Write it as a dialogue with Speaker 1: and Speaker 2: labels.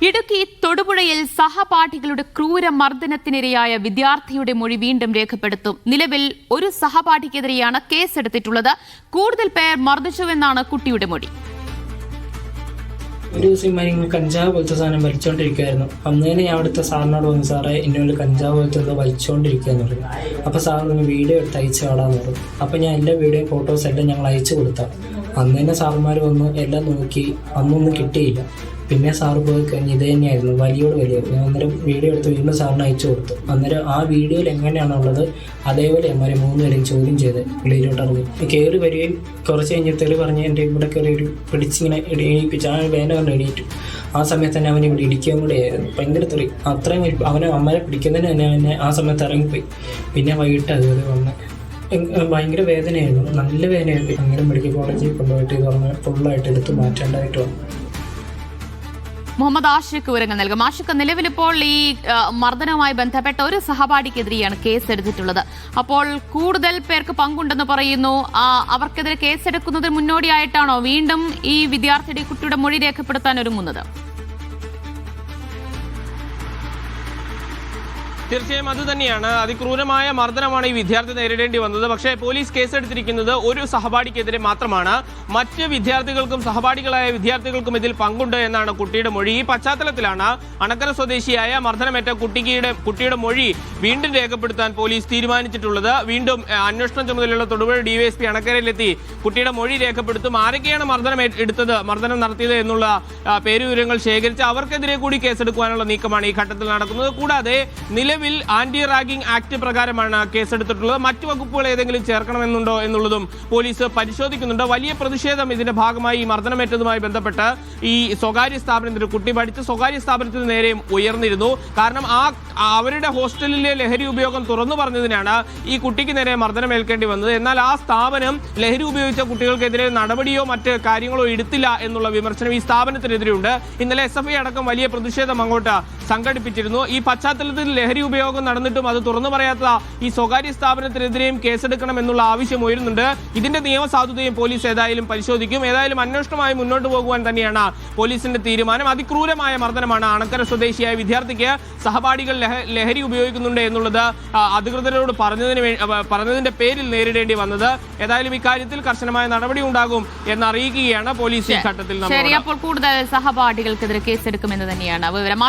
Speaker 1: ഇടുക്കി തൊടുപുഴയിൽ സഹപാഠികളുടെ ക്രൂരമർദ്ദനത്തിനിരയായ വിദ്യാർത്ഥിയുടെ മൊഴി വീണ്ടും രേഖപ്പെടുത്തും. നിലവിൽ ഒരു സഹപാഠിക്കെതിരെയാണ് കേസെടുത്തിട്ടുള്ളത്. കൂടുതൽ പേർ മർദ്ദിച്ചുവെന്നാണ് കുട്ടിയുടെ മൊഴി.
Speaker 2: ഒരു ദിവസം ഇങ്ങനെ കഞ്ചാവ് പോലത്തെ സാധനം വലിച്ചുകൊണ്ടിരിക്കുകയായിരുന്നു. അന്ന് തന്നെ ഞാൻ അവിടുത്തെ സാറിനോട് പറഞ്ഞു, സാറേ എന്നോട് കഞ്ചാവ് പോലത്തെ എന്തോ വലിച്ചുകൊണ്ടിരിക്കുകയെന്ന് പറഞ്ഞു. അപ്പോൾ സാർ പറഞ്ഞു വീഡിയോ എടുത്ത് അയച്ചു വിടാമെന്ന് പറഞ്ഞു. അപ്പോൾ ഞാൻ എല്ലാ വീഡിയോയും ഫോട്ടോസ് എല്ലാം ഞങ്ങൾ അയച്ചു കൊടുത്താൽ അന്ന് തന്നെ സാറുമാർ വന്ന് എല്ലാം നോക്കി. അന്നൊന്നും കിട്ടിയില്ല. പിന്നെ സാറ് പോയി കഴിഞ്ഞ് ഇത് തന്നെയായിരുന്നു, വലിയോട് വലിയായിരുന്നു. അന്നേരം വീഡിയോ എടുത്ത് വീണ്ടും സാറിന് അയച്ചു കൊടുത്തു. അന്നേരം ആ വീഡിയോയിൽ എങ്ങനെയാണുള്ളത് അതേപോലെ അമ്മമാരെ 3 പേരെയും ചോദ്യം ചെയ്ത് വെളിയിലോട്ട് ഇറങ്ങി. കയറി വരികയും കുറച്ച് കഴിഞ്ഞ് പറഞ്ഞ് എൻ്റെ ഇവിടെ കയറി ഒരു പിടിച്ചിങ്ങനെ എണീപ്പിച്ച് ആ വേന കൊണ്ട് എണീറ്റു. ആ സമയത്ത് തന്നെ അവനെ ഇവിടെ ഇടിക്കുകയും കൂടെ ആയിരുന്നു. ഭയങ്കര തെറി. അത്രയും അവനെ അമ്മരെ പിടിക്കുന്നതിന് തന്നെ അവനെ ആ സമയത്ത് ഇറങ്ങിപ്പോയി. പിന്നെ വൈകിട്ട് അതുപോലെ വന്ന് ഭയങ്കര വേദനയായിരുന്നു, നല്ല വേദനയായിരുന്നു. അങ്ങനെ മെഡിക്കൽ കോളേജിൽ കൊണ്ടുപോയിട്ട് ഇത് പറഞ്ഞ് ഫുള്ളായിട്ട് എടുത്ത് മാറ്റേണ്ടതായിട്ട് വന്നു.
Speaker 1: മുഹമ്മദ് ആഷിഖ് വിവരങ്ങൾ നൽകും. ആഷിഖ്, നിലവിലിപ്പോൾ ഈ മർദ്ദനവുമായി ബന്ധപ്പെട്ട ഒരു സഹപാഠിക്കെതിരെയാണ് കേസെടുത്തിട്ടുള്ളത്. അപ്പോൾ കൂടുതൽ പേർക്ക് പങ്കുണ്ടെന്ന് പറയുന്നു. അവർക്കെതിരെ കേസെടുക്കുന്നതിന് മുന്നോടിയായിട്ടാണോ വീണ്ടും ഈ വിദ്യാർത്ഥിയുടെ കുട്ടിയുടെ മൊഴി രേഖപ്പെടുത്താൻ ഒരുങ്ങുന്നത്?
Speaker 3: തീർച്ചയായും അത് തന്നെയാണ്. അതിക്രൂരമായ മർദ്ദനമാണ് ഈ വിദ്യാർത്ഥി നേരിടേണ്ടി വന്നത്. പക്ഷേ പോലീസ് കേസെടുത്തിരിക്കുന്നത് ഒരു സഹപാഠിക്കെതിരെ മാത്രമാണ്. മറ്റ് വിദ്യാർത്ഥികൾക്കും സഹപാഠികളായ വിദ്യാർത്ഥികൾക്കും ഇതിൽ പങ്കുണ്ട് എന്നാണ് കുട്ടിയുടെ മൊഴി. ഈ പശ്ചാത്തലത്തിലാണ് അണക്കര സ്വദേശിയായ മർദ്ദനമേറ്റ കുട്ടിയുടെ മൊഴി വീണ്ടും രേഖപ്പെടുത്താൻ പോലീസ് തീരുമാനിച്ചിട്ടുള്ളത്. വീണ്ടും അന്വേഷണം ചുമതലയുള്ള തൊടുപുഴ ഡിവൈഎസ്പി അണക്കരയിലെത്തി കുട്ടിയുടെ മൊഴി രേഖപ്പെടുത്തും. ആരൊക്കെയാണ് മർദ്ദനം നടത്തിയത് എന്നുള്ള പേരുവിവരങ്ങൾ ശേഖരിച്ച് അവർക്കെതിരെ കൂടി കേസെടുക്കുവാനുള്ള നീക്കമാണ് ഈ ഘട്ടത്തിൽ നടക്കുന്നത്. കൂടാതെ നിലവിൽ ആന്റി റാഗിംഗ് ആക്ട് പ്രകാരമാണ് കേസെടുത്തിട്ടുള്ളത്. മറ്റു വകുപ്പുകൾ ഏതെങ്കിലും ചേർക്കണമെന്നുണ്ടോ എന്നുള്ളതും പോലീസ് പരിശോധിക്കുന്നുണ്ട്. വലിയ പ്രതിഷേധം ഇതിന്റെ ഭാഗമായി ഈ മർദ്ദനമേറ്റതുമായി ബന്ധപ്പെട്ട് ഈ സ്വകാര്യ സ്ഥാപനത്തിന്, കുട്ടി പഠിച്ച സ്വകാര്യ സ്ഥാപനത്തിന് നേരെയും ഉയർന്നിരുന്നു. കാരണം അവരുടെ ഹോസ്റ്റലിലെ ലഹരി ഉപയോഗം തുറന്നു പറഞ്ഞതിനാണ് ഈ കുട്ടിക്ക് നേരെ മർദ്ദനമേൽക്കേണ്ടി വന്നത്. എന്നാൽ ആ സ്ഥാപനം ലഹരി ഉപയോഗിച്ച കുട്ടികൾക്കെതിരെ നടപടിയോ മറ്റ് കാര്യങ്ങളോ എടുത്തില്ല എന്നുള്ള വിമർശനം ഈ സ്ഥാപനത്തിനെതിരെയുണ്ട്. ഇന്നലെ SFI അടക്കം വലിയ പ്രതിഷേധം അങ്ങോട്ട് സംഘടിപ്പിച്ചിരുന്നു. ഈ പശ്ചാത്തലത്തിൽ ലഹരി ഉപയോഗം നടന്നിട്ടും അത് തുറന്നു പറയാത്ത ഈ സ്വകാര്യ സ്ഥാപനത്തിനെതിരെയും കേസെടുക്കണം എന്നുള്ള ആവശ്യം ഉയരുന്നുണ്ട്. ഇതിന്റെ നിയമസാധുതയും പോലീസ് ഏതായാലും പരിശോധിക്കും. ഏതായാലും അന്വേഷണമായി മുന്നോട്ട് പോകുവാൻ തന്നെയാണ് പോലീസിന്റെ തീരുമാനം. അതിക്രൂരമായ മർദ്ദനമാണ് അണക്കര സ്വദേശിയായ വിദ്യാർത്ഥിക്ക് സഹപാഠികൾ ലഹരി ഉപയോഗിക്കുന്നുണ്ട് എന്നുള്ളത് അധികൃതരോട് പറഞ്ഞതിന്റെ പേരിൽ നേരിടേണ്ടി വന്നത്. ഏതായാലും ഇക്കാര്യത്തിൽ കർശനമായ നടപടി ഉണ്ടാകും എന്നറിയിക്കുകയാണ് പോലീസ് ഈ ഘട്ടത്തിൽ.
Speaker 1: ശരി, അപ്പോൾ കൂടുതൽ സഹപാഠികൾക്കെതിരെ കേസെടുക്കുമെന്ന് തന്നെയാണ് വിവരം.